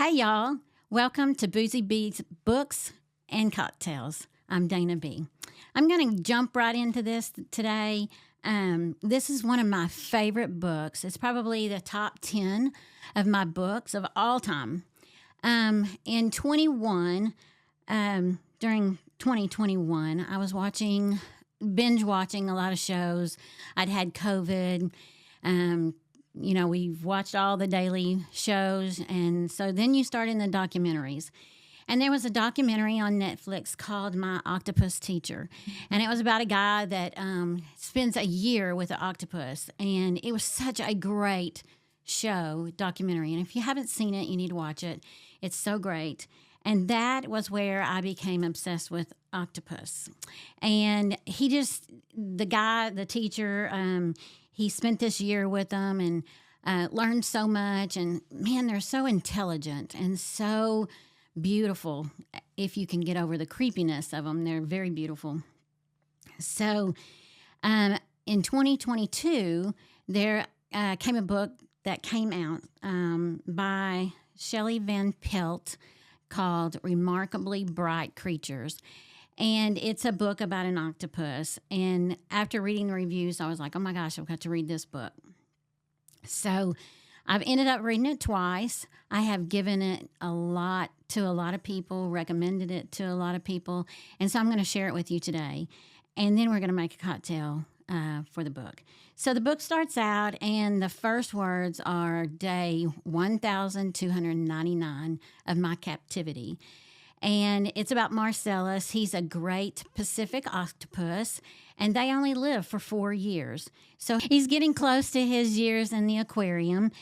Hey, y'all. Welcome to Boozy Bee Books and Cocktails. I'm Dana B. I'm going to jump right into this today. This is one of my favorite books. It's probably the top 10 of my books of all time. In during 2021, I was binge watching a lot of shows. I'd had COVID. We've watched all the daily shows. And so then you start in the documentaries. And there was a documentary on Netflix called My Octopus Teacher. And it was about a guy that spends a year with an octopus. And it was such a great documentary. And if you haven't seen it, you need to watch it. It's so great. And that was where I became obsessed with Octopus. And the teacher, he spent this year with them and learned so much. And man, they're so intelligent and so beautiful. If you can get over the creepiness of them, they're very beautiful. So in 2022, there came a book that came out by Shelby Van Pelt called Remarkably Bright Creatures. And it's a book about an octopus. And after reading the reviews, I was like, oh my gosh, I've got to read this book. So I've ended up reading it twice. I have given it to a lot of people, recommended it to a lot of people. And so I'm going to share it with you today. And then we're going to make a cocktail for the book. So the book starts out, and the first words are day 1,299 of my captivity. And it's about Marcellus. He's a great Pacific octopus, and they only live for 4 years. So he's getting close to his years in the aquarium,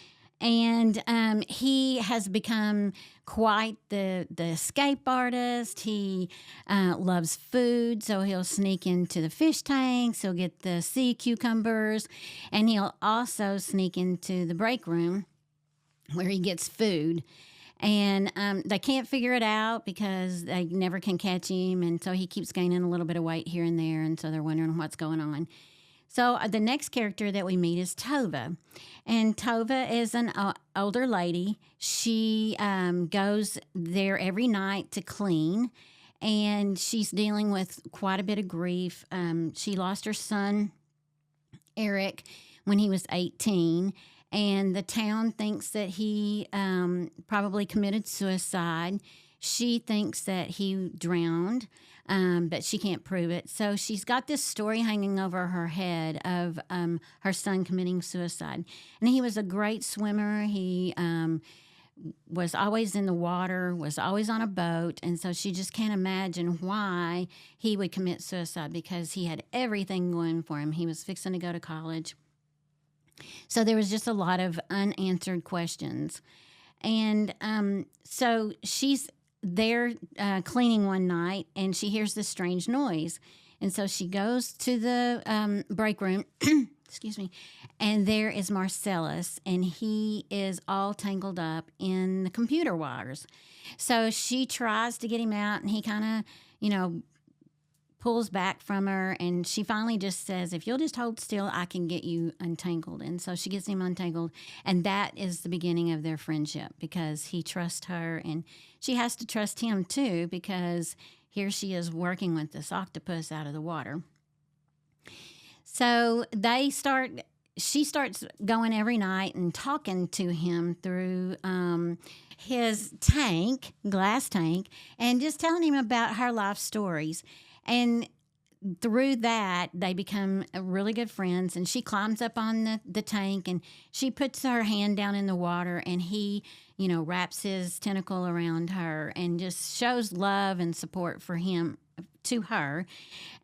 and he has become quite the escape artist. He loves food, so he'll sneak into the fish tanks. He'll get the sea cucumbers, and he'll also sneak into the break room where he gets food. And they can't figure it out because they never can catch him. And so he keeps gaining a little bit of weight here and there. And so they're wondering what's going on. So the next character that we meet is Tova. And Tova is an older lady. She goes there every night to clean. And she's dealing with quite a bit of grief. She lost her son, Eric, when he was 18. And the town thinks that he probably committed suicide. She thinks that he drowned, but she can't prove it. So she's got this story hanging over her head of her son committing suicide. And he was a great swimmer. He was always in the water, was always on a boat. And so she just can't imagine why he would commit suicide because he had everything going for him. He was fixing to go to college. So there was just a lot of unanswered questions. And so she's there cleaning one night, and she hears this strange noise. And so she goes to the break room, excuse me, and there is Marcellus, and he is all tangled up in the computer wires. So she tries to get him out, and he kind of, pulls back from her, and she finally just says, if you'll just hold still, I can get you untangled. And so she gets him untangled, and that is the beginning of their friendship because he trusts her, and she has to trust him too because here she is working with this octopus out of the water. So she starts going every night and talking to him through his glass tank, and just telling him about her life stories. And through that, they become really good friends. And she climbs up on the tank, and she puts her hand down in the water, and he, wraps his tentacle around her and just shows love and support for him to her.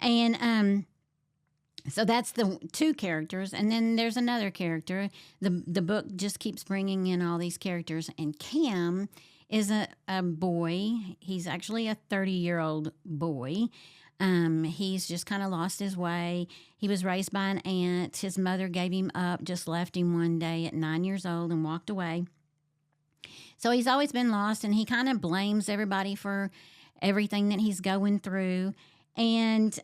And so that's the two characters. And then there's another character. The book just keeps bringing in all these characters. And Cam is a boy. He's actually a 30-year-old boy. He's just kind of lost his way. He was raised by an aunt. His mother gave him up, just left him one day at 9 years old and walked away. So he's always been lost, and he kind of blames everybody for everything that he's going through. And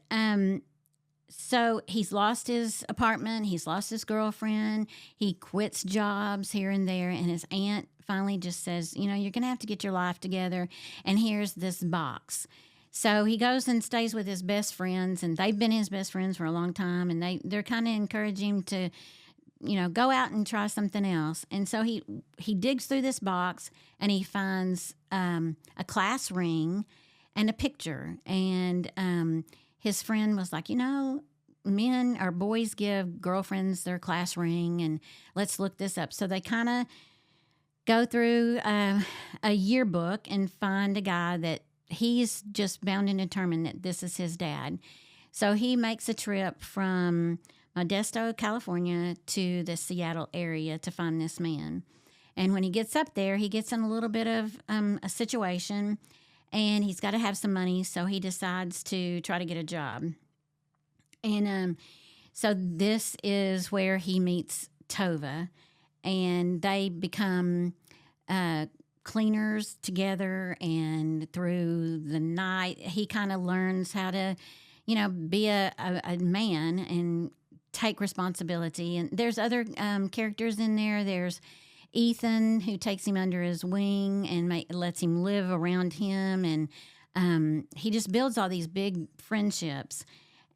so he's lost his apartment. He's lost his girlfriend. He quits jobs here and there, and his aunt finally just says, you're going to have to get your life together, and here's this box. So he goes and stays with his best friends, and they've been his best friends for a long time, and they're kind of encouraging him to, go out and try something else. And so he digs through this box, and he finds a class ring and a picture. And his friend was like, men or boys give girlfriends their class ring, and let's look this up. So they kind of go through a yearbook and find a guy that he's just bound and determined that this is his dad. So he makes a trip from Modesto, California to the Seattle area to find this man. And when he gets up there, he gets in a little bit of a situation, and he's got to have some money, so he decides to try to get a job. And so this is where he meets Tova, and they become cleaners together. And through the night, he kind of learns how to, be a man and take responsibility. And there's other characters in there. There's Ethan, who takes him under his wing and lets him live around him. And he just builds all these big friendships.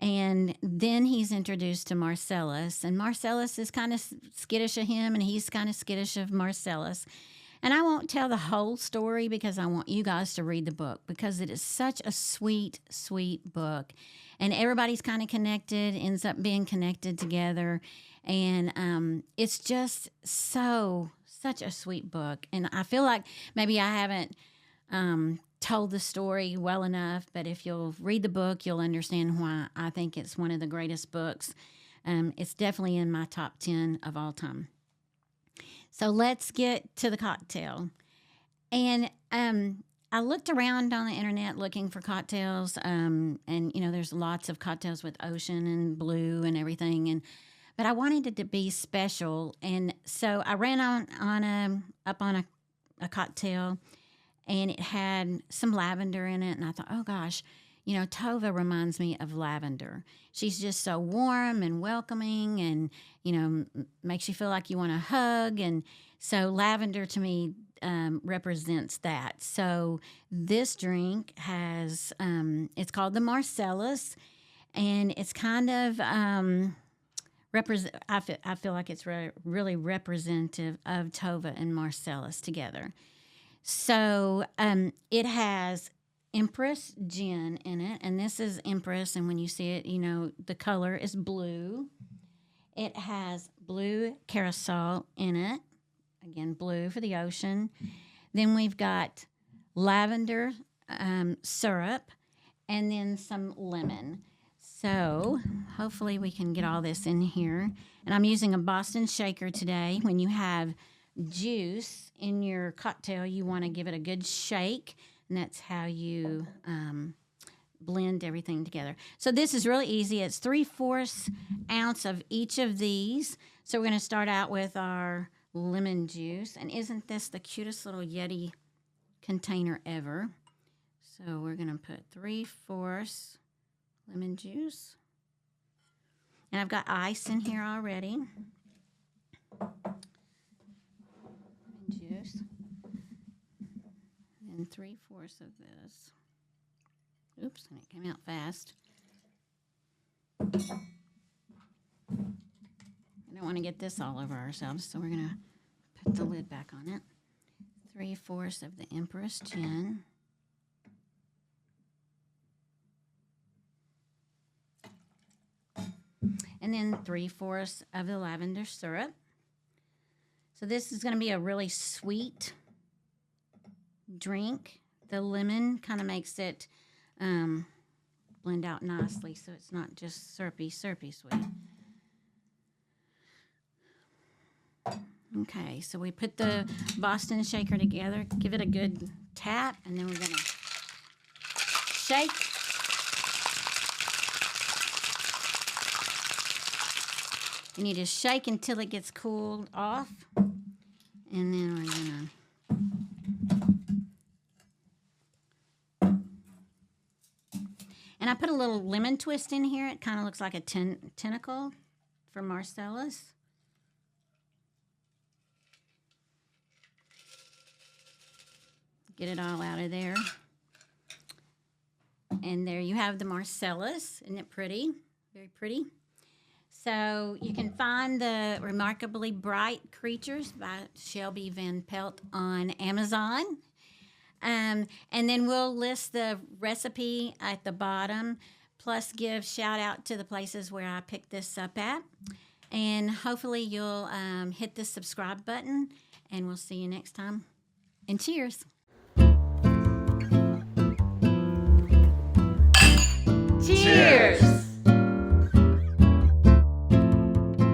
And then he's introduced to Marcellus, and Marcellus is kind of skittish of him, and he's kind of skittish of Marcellus. And I won't tell the whole story because I want you guys to read the book, because it is such a sweet, sweet book. And everybody's kind of connected, ends up being connected together. And it's just such a sweet book. And I feel like maybe I haven't told the story well enough, but if you'll read the book, you'll understand why I think it's one of the greatest books. It's definitely in my top 10 of all time. So let's get to the cocktail. And I looked around on the internet looking for cocktails, and there's lots of cocktails with ocean and blue and everything, but I wanted it to be special, and so I ran up on a cocktail. And it had some lavender in it. And I thought, oh, gosh, Tova reminds me of lavender. She's just so warm and welcoming and, makes you feel like you want to hug. And so lavender to me represents that. So this drink has, it's called the Marcellus. And it's kind of, I feel like it's really representative of Tova and Marcellus together. So it has Empress gin in it, and this is Empress, and when you see it, the color is blue. It has blue carousel in it, again, blue for the ocean. Then we've got lavender syrup, and then some lemon. So hopefully we can get all this in here. And I'm using a Boston shaker today. When you have juice in your cocktail, you want to give it a good shake, and that's how you blend everything together. So this is really easy. It's 3/4 ounce of each of these. So we're going to start out with our lemon juice, and isn't this the cutest little Yeti container ever? So we're going to put 3/4 lemon juice, and I've got ice in here already. Juice, and 3/4 of this. Oops, and it came out fast. I don't want to get this all over ourselves, so we're going to put the lid back on it. 3/4 of the Empress gin. And then 3/4 of the lavender syrup. So this is going to be a really sweet drink. The lemon kind of makes it blend out nicely, so it's not just syrupy sweet. Okay, so we put the Boston shaker together, give it a good tap, and then we're going to shake. And you just shake until it gets cooled off. And then we're going to... And I put a little lemon twist in here. It kind of looks like a tentacle for Marcellus. get it all out of there. And there you have the Marcellus. Isn't it pretty? Very pretty. So you can find the Remarkably Bright Creatures by Shelby Van Pelt on Amazon. And then we'll list the recipe at the bottom, plus give shout out to the places where I picked this up at. And hopefully you'll hit the subscribe button, and we'll see you next time. And cheers. Cheers!